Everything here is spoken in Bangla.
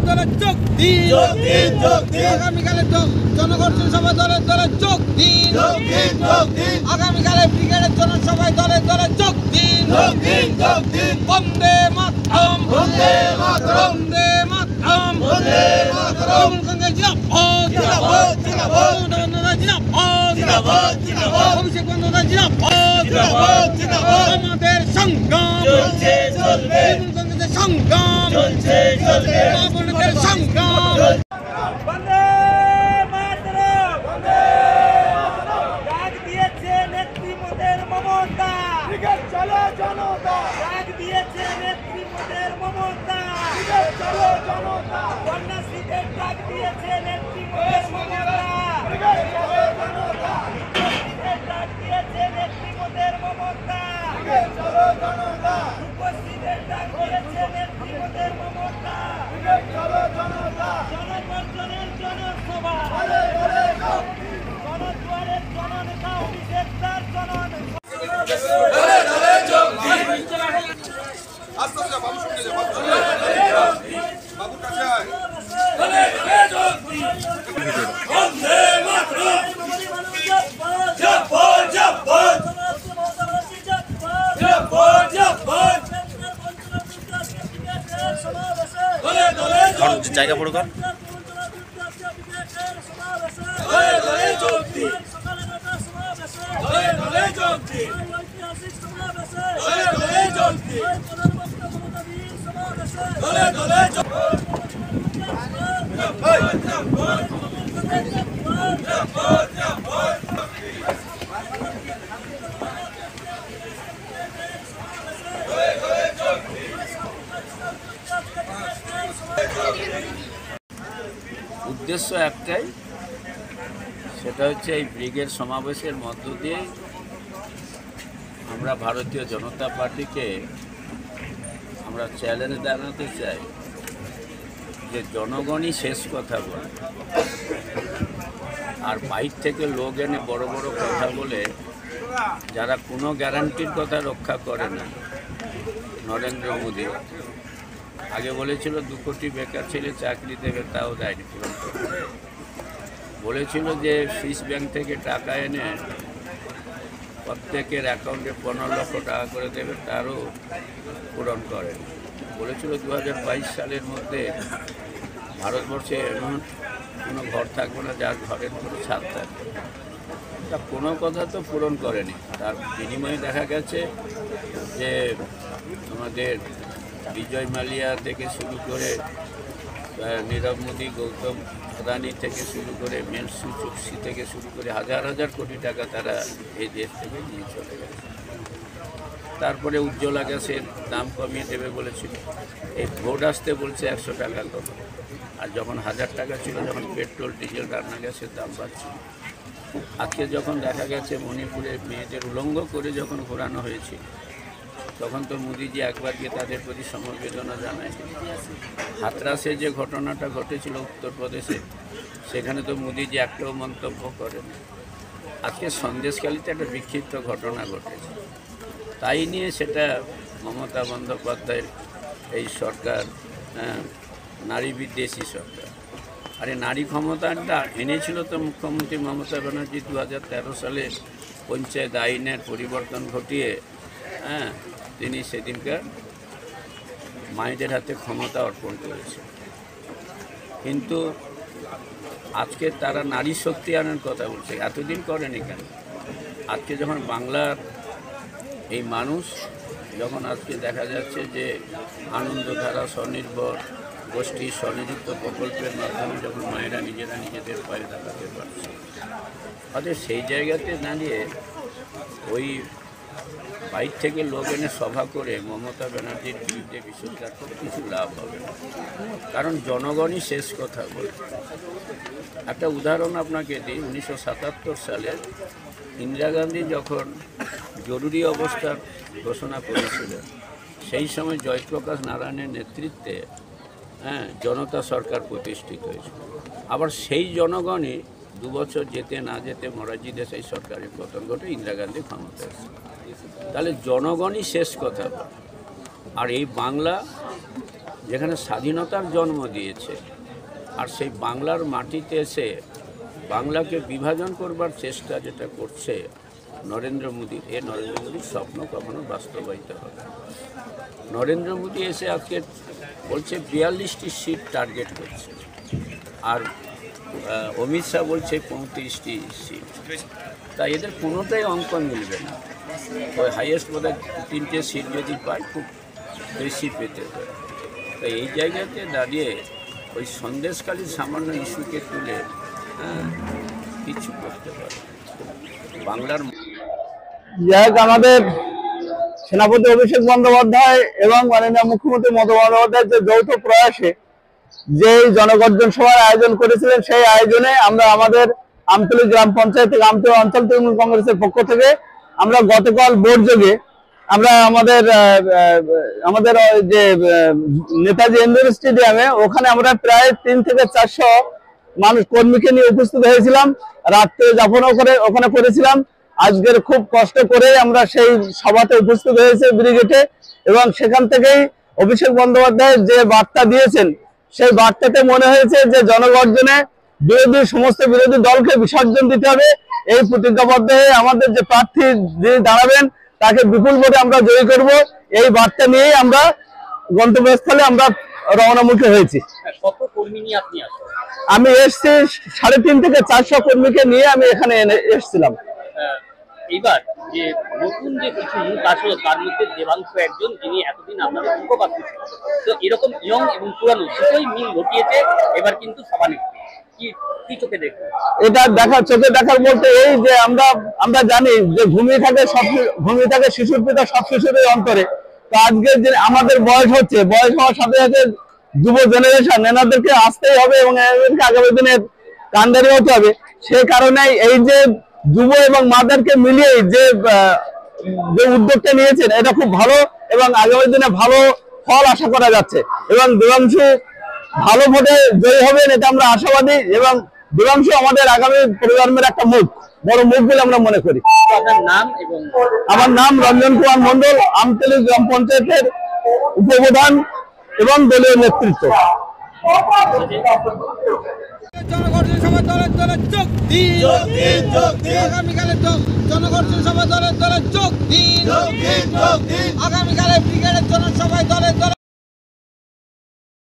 দলে যোগ দিন আগামীকালে জনগর্জন সভা দলে যোগ দিন আগামীকালে ব্রিগেডের জনসভায় দলে যোগ দিন বন্দে মাতরম বন্দে মাতরম বন্দে মাতরম গঙ্গা জিন্দাবাদ অভিষেক বন্দ্যোপাধ্যায় জিন্দাবাদ আমাদের সংগ্রাম চলছে চলবে সংগ্রাম চলছে চলবে আমাদের সংগ্রাম বন্দে মাতরম বন্দে মাতরম ডাক দিয়েছে নেত্রী মোদের মমতা ব্রিগেড চলো জনতা ডাক দিয়েছে নেত্রী মোদের মমতা ব্রিগেড চলো জনতা কন্যাশ্রীদের ডাক দিয়েছে নেত্রী মোদের মমতা ব্রিগেড চলো জনতা ডাক দিয়েছে নেত্রী মোদের মমতা ব্রিগেড চলো জনতা উপস্থিতের ডাক দিয়েছে নেত্রী মোদের মমতা ব্রিগেড চলো জনতা জনগর্জনের জনসভা জনদুয়ারের জননেতা অভিষেক দাস জায়গা পড়ো কর উদ্দেশ্য একটাই, সেটা হচ্ছে এই ব্রিগেড সমাবেশের মধ্য দিয়ে আমরা ভারতীয় জনতা পার্টিকে আমরা চ্যালেঞ্জ জানাতে চাই যে জনগণই শেষ কথা বলে, আর বাইর থেকে লোক এনে বড় বড় কথা বলে যারা কোনো গ্যারান্টির কথা রক্ষা করে না। নরেন্দ্র মোদী আগে বলেছিল 2 কোটি বেকার ছেলে চাকরি দেবে, তাও দেয়নি পূরণ করতে। বলেছিল যে সুইস ব্যাংক থেকে টাকা এনে প্রত্যেকের অ্যাকাউন্টে 15 লক্ষ টাকা করে দেবে, তারও পূরণ করেনি। বলেছিল 2022 সালের মধ্যে ভারতবর্ষে এমন কোনো ঘর থাকবে না যার ঘরের কোনো ছাদ থাকবে, তা কোনো কথা তো পূরণ করেনি। তার বিনিময়ে দেখা গেছে যে আমাদের বিজয় মালিয়া থেকে শুরু করে নীরব মোদী, গৌতম আদানি থেকে শুরু করে মেনসু চুক্সি থেকে শুরু করে হাজার হাজার কোটি টাকা তারা এই দেশ থেকে নিয়ে চলে গেছে। তারপরে উজ্জ্বলা গ্যাসের দাম কমিয়ে দেবে বলেছিল, এই ভোট আসতে বলছে 100 টাকা কম। আর যখন 1000 টাকা ছিল, যখন পেট্রোল ডিজেল রান্না গ্যাসের দাম বাড়ছিল। আজকে যখন দেখা গেছে মণিপুরে মেয়েদের উলঙ্গ করে যখন ঘোরানো হয়েছিল, তখন তো মোদিজি একবার গিয়ে তাদের প্রতি সমবেদনা জানায়। হাতরাসে যে ঘটনাটা ঘটেছিল উত্তরপ্রদেশে, সেখানে তো মোদিজি একটাও মন্তব্য করেন। আজকে সন্দেশখালীতে একটা বিক্ষিপ্ত ঘটনা ঘটেছে, তাই নিয়ে সেটা মমতা বন্দ্যোপাধ্যায়ের এই সরকার নারী বিদ্বেষী সরকার। আরে নারী ক্ষমতাটা এনেছিল তো মুখ্যমন্ত্রী মমতা ব্যানার্জি 2013 সালে পঞ্চায়েত আইনের পরিবর্তন ঘটিয়ে। তিনি সেদিনকার মায়েদের হাতে ক্ষমতা অর্পণ করেছে, কিন্তু আজকে তারা নারী শক্তি আনার কথা বলছে। এতদিন করেনি কেন? আজকে যখন বাংলার এই মানুষ, যখন আজকে দেখা যাচ্ছে যে আনন্দধারা স্বনির্ভর গোষ্ঠী স্বনিযুক্ত প্রকল্পের মাধ্যমে যখন মায়েরা নিজেরা নিজেদের পায়ে দাঁড়াতে পারছে, অতএব সেই জায়গাতে দাঁড়িয়ে ওই বাইর থেকে লোক এনে সভা করে মমতা ব্যানার্জির বিরুদ্ধে বিষোদ্গার করে কিছু লাভ হবে না, কারণ জনগণই শেষ কথা বলে। একটা উদাহরণ আপনাকে দিই, 1977 সালে ইন্দিরা গান্ধী যখন জরুরি অবস্থার ঘোষণা করেছিলেন, সেই সময় জয়প্রকাশ নারায়ণের নেতৃত্বে জনতা সরকার প্রতিষ্ঠিত হয়েছিল। আবার সেই জনগণই 2 বছর যেতে না যেতে মোরারজি দেশাই সরকারের পতন ঘটে, ইন্দিরা গান্ধী ক্ষমতা এসেছে। তাহলে জনগণই শেষ কথা বলে। আর এই বাংলা যেখানে স্বাধীনতার জন্ম দিয়েছে, আর সেই বাংলার মাটিতে এসে বাংলাকে বিভাজন করবার চেষ্টা যেটা করছে নরেন্দ্র মোদীর, নরেন্দ্র মোদীর স্বপ্ন কখনো বাস্তবায়িত হবে। নরেন্দ্র মোদী এসে আজকে বলছে 42টি সিট টার্গেট করছে, আর অমিত শাহ বলছে 35টি সিট। তাই এদের কোনোটাই অঙ্ক মিলবে না। ওই হাইয়েস্ট বোধহয় 3টে সিট যদি পায়, খুব বেশি পেতে হয়। তাই এই জায়গাতে দাঁড়িয়ে ওই সন্দেশকালীর সামান্য ইস্যুকে তুলে কিছু করতে পারে বাংলার। যাই আমাদের সেনাপতি অভিষেক বন্দ্যোপাধ্যায় এবং মাননীয় মুখ্যমন্ত্রী মমতা বন্দ্যোপাধ্যায়ের যে যৌথ প্রয়াসে যে জনগর্জন সভার আয়োজন করেছিলেন, সেই আয়োজনে আমরা আমাদের আমতলী গ্রাম পঞ্চায়েত থেকে আমতলী অঞ্চল তৃণমূল কংগ্রেসের পক্ষ থেকে আমরা গতকাল ভোরযোগে আমরা আমাদের যে নেতাজি ইন্ডোর স্টেডিয়ামে ওখানে আমরা প্রায় 3 থেকে 400 মানুষ কর্মীকে নিয়ে উপস্থিত হয়েছিলাম। রাত্রে যাপনও ওখানে করেছিলাম। আজকের খুব কষ্ট করে আমরা সেই সভাতে উপস্থিত হয়েছে ব্রিগেডে, এবং সেখান থেকেই অভিষেক বন্দ্যোপাধ্যায় যে বার্তা দিয়েছেন, সেই বার্তাতে মনে হয়েছে যে জনগর্জনে সমস্ত বিরোধী দলকে বিসর্জন দিতে হবে। এই প্রতিজ্ঞাবদ্ধ হয়ে আমাদের যে প্রার্থী যিনি দাঁড়াবেন তাকে বিপুল ভোটে আমরা জয়ী করব, এই বার্তা নিয়েই আমরা গন্তব্যস্থলে আমরা রওনামুখী হয়েছি। কত কর্মী নিয়ে আপনি আসেন? আমি এসছি 350 থেকে 400 কর্মীকে নিয়ে আমি এখানে এসেছিলাম। এইবার যে নতুন যে কিছু মুখ আসলো, তার মধ্যে দেবাংশ একজন, যিনি এতদিন আপনাদের মুখপাত্র ছিল। তো এরকম ইয়ং এবং পুরানো দুটোই মিল ঘটিয়েছে এবার কিন্তু সভানেত্রী। কি চোখে দেখবেন? এটা চোখে দেখার বলতে এই যে আমরা জানি যে ঘুমিয়ে থাকে শিশুর পিতা সব শিশুদের অন্তরে। তো আজকে যে আমাদের বয়স হওয়ার সাথে সাথে যুব জেনারেশন এনাদেরকে আসতেই হবে এবং এদেরকে আগামী দিনে কান্ডারি হতে হবে। সেই কারণে এই যে যুব এবং মাদেরকে মিলিয়ে যে উদ্যোগটা নিয়েছেন, এটা খুব ভালো এবং আগামী দিনে ভালো ফল আশা করা যাচ্ছে। এবং দেবাংশু ভালো ভোটে জয়ী হবেন, এটা আমরা আশাবাদী। এবং দেবাংশু আমাদের আগামী প্রজন্মের একটা বড় মুখ বলে আমরা মনে করি। আমার নাম রঞ্জন কুমার মন্ডল, আমতলী গ্রাম পঞ্চায়েতের উপপ্রধান এবং দলীয় নেতৃত্ব। জনগর্জন সভা দলের যোগ দিন, আগামীকালে জনগর্জন সভা দলের যোগ দিন, আগামীকালে ব্রিগেডের জনসভায় দলের